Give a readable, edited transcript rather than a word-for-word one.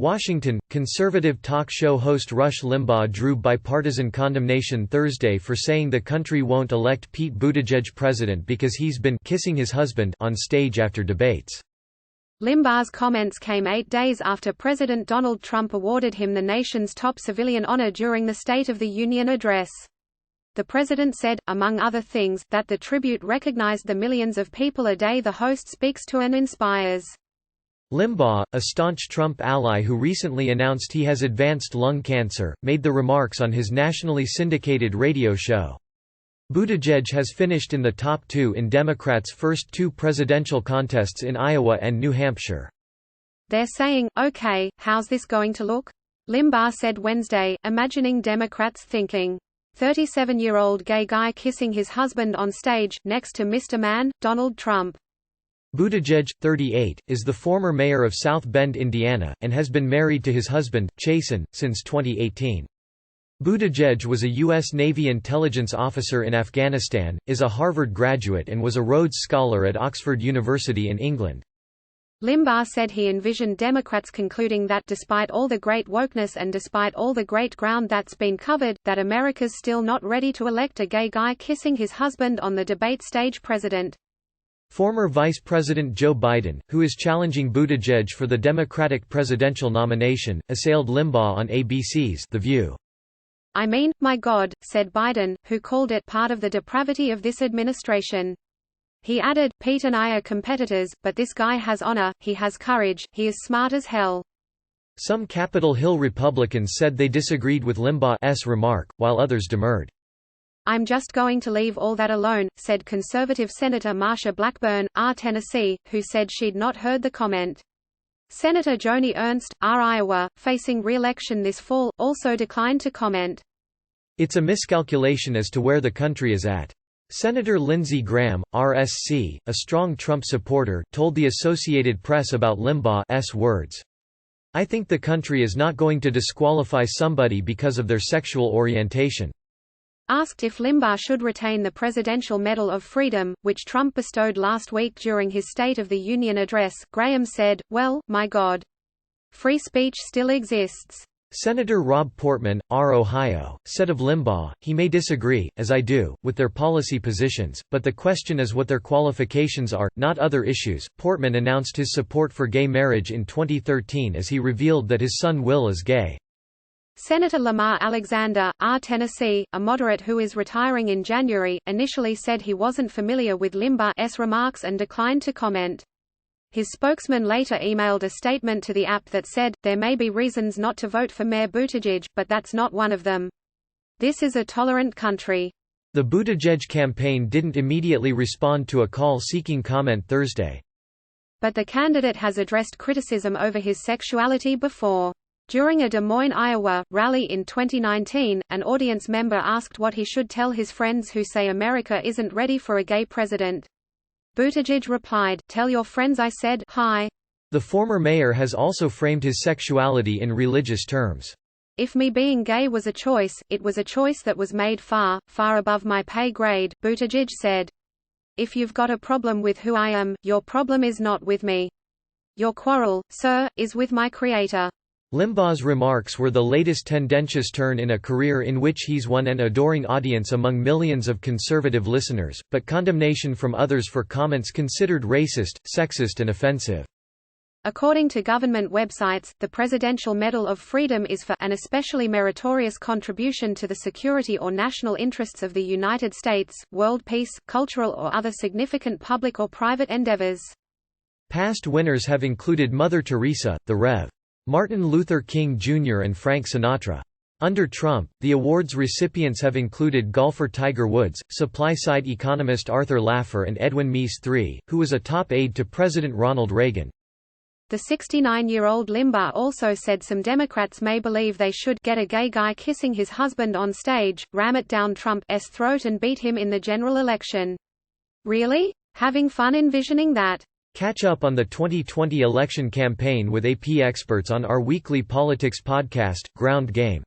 Washington, conservative talk show host Rush Limbaugh drew bipartisan condemnation Thursday for saying the country won't elect Pete Buttigieg president because he's been kissing his husband on stage after debates. Limbaugh's comments came 8 days after President Donald Trump awarded him the nation's top civilian honor during the State of the Union address. The president said, among other things, that the tribute recognized the millions of people a day the host speaks to and inspires. Limbaugh, a staunch Trump ally who recently announced he has advanced lung cancer, made the remarks on his nationally syndicated radio show. Buttigieg has finished in the top 2 in Democrats' first 2 presidential contests in Iowa and New Hampshire. "They're saying, okay, how's this going to look?" Limbaugh said Wednesday, imagining Democrats thinking, 37-year-old gay guy kissing his husband on stage, next to Mr. Man, Donald Trump. Buttigieg, 38, is the former mayor of South Bend, Indiana, and has been married to his husband, Chasen, since 2018. Buttigieg was a U.S. Navy intelligence officer in Afghanistan, is a Harvard graduate and was a Rhodes Scholar at Oxford University in England. Limbaugh said he envisioned Democrats concluding that despite all the great wokeness and despite all the great ground that's been covered, that America's still not ready to elect a gay guy kissing his husband on the debate stage president. Former Vice President Joe Biden, who is challenging Buttigieg for the Democratic presidential nomination, assailed Limbaugh on ABC's The View. "I mean, my God," said Biden, who called it part of the depravity of this administration. He added, "Pete and I are competitors, but this guy has honor, he has courage, he is smart as hell." Some Capitol Hill Republicans said they disagreed with Limbaugh's remark, while others demurred. "I'm just going to leave all that alone," said conservative Senator Marsha Blackburn, Tennessee, who said she'd not heard the comment. Senator Joni Ernst, Iowa, facing re-election this fall, also declined to comment. "It's a miscalculation as to where the country is at." Senator Lindsey Graham, RSC, a strong Trump supporter, told the Associated Press about Limbaugh's words. "I think the country is not going to disqualify somebody because of their sexual orientation." Asked if Limbaugh should retain the Presidential Medal of Freedom, which Trump bestowed last week during his State of the Union address, Graham said, "Well, my God. Free speech still exists." Senator Rob Portman, Ohio, said of Limbaugh, "He may disagree, as I do, with their policy positions, but the question is what their qualifications are, not other issues." Portman announced his support for gay marriage in 2013 as he revealed that his son Will is gay. Senator Lamar Alexander, Tennessee, a moderate who is retiring in January, initially said he wasn't familiar with Limbaugh's remarks and declined to comment. His spokesman later emailed a statement to the app that said, "There may be reasons not to vote for Mayor Buttigieg, but that's not one of them. This is a tolerant country." The Buttigieg campaign didn't immediately respond to a call seeking comment Thursday. But the candidate has addressed criticism over his sexuality before. During a Des Moines, Iowa, rally in 2019, an audience member asked what he should tell his friends who say America isn't ready for a gay president. Buttigieg replied, "Tell your friends I said hi." The former mayor has also framed his sexuality in religious terms. "If me being gay was a choice, it was a choice that was made far, far above my pay grade," Buttigieg said. "If you've got a problem with who I am, your problem is not with me. Your quarrel, sir, is with my creator." Limbaugh's remarks were the latest tendentious turn in a career in which he's won an adoring audience among millions of conservative listeners, but condemnation from others for comments considered racist, sexist and offensive. According to government websites, the Presidential Medal of Freedom is for an especially meritorious contribution to the security or national interests of the United States, world peace, cultural or other significant public or private endeavors. Past winners have included Mother Teresa, the Rev. Martin Luther King Jr. and Frank Sinatra. Under Trump, the award's recipients have included golfer Tiger Woods, supply-side economist Arthur Laffer and Edwin Meese III, who was a top aide to President Ronald Reagan. The 69-year-old Limbaugh also said some Democrats may believe they should get a gay guy kissing his husband on stage, ram it down Trump's throat and beat him in the general election. Really? Having fun envisioning that? Catch up on the 2020 election campaign with AP experts on our weekly politics podcast, Ground Game.